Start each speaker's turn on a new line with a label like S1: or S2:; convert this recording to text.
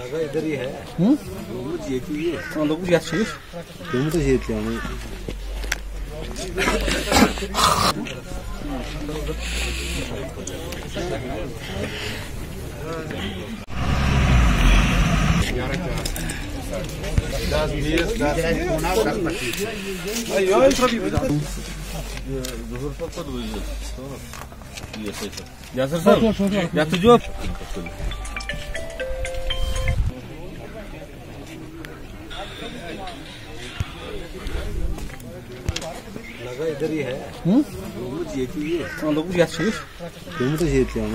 S1: लगा इधर ही है।
S2: लोग याद चाहिए
S1: तो जीत लिया लगा इधर ही है।
S2: लोग याद चाहिए
S1: तो जीत लिया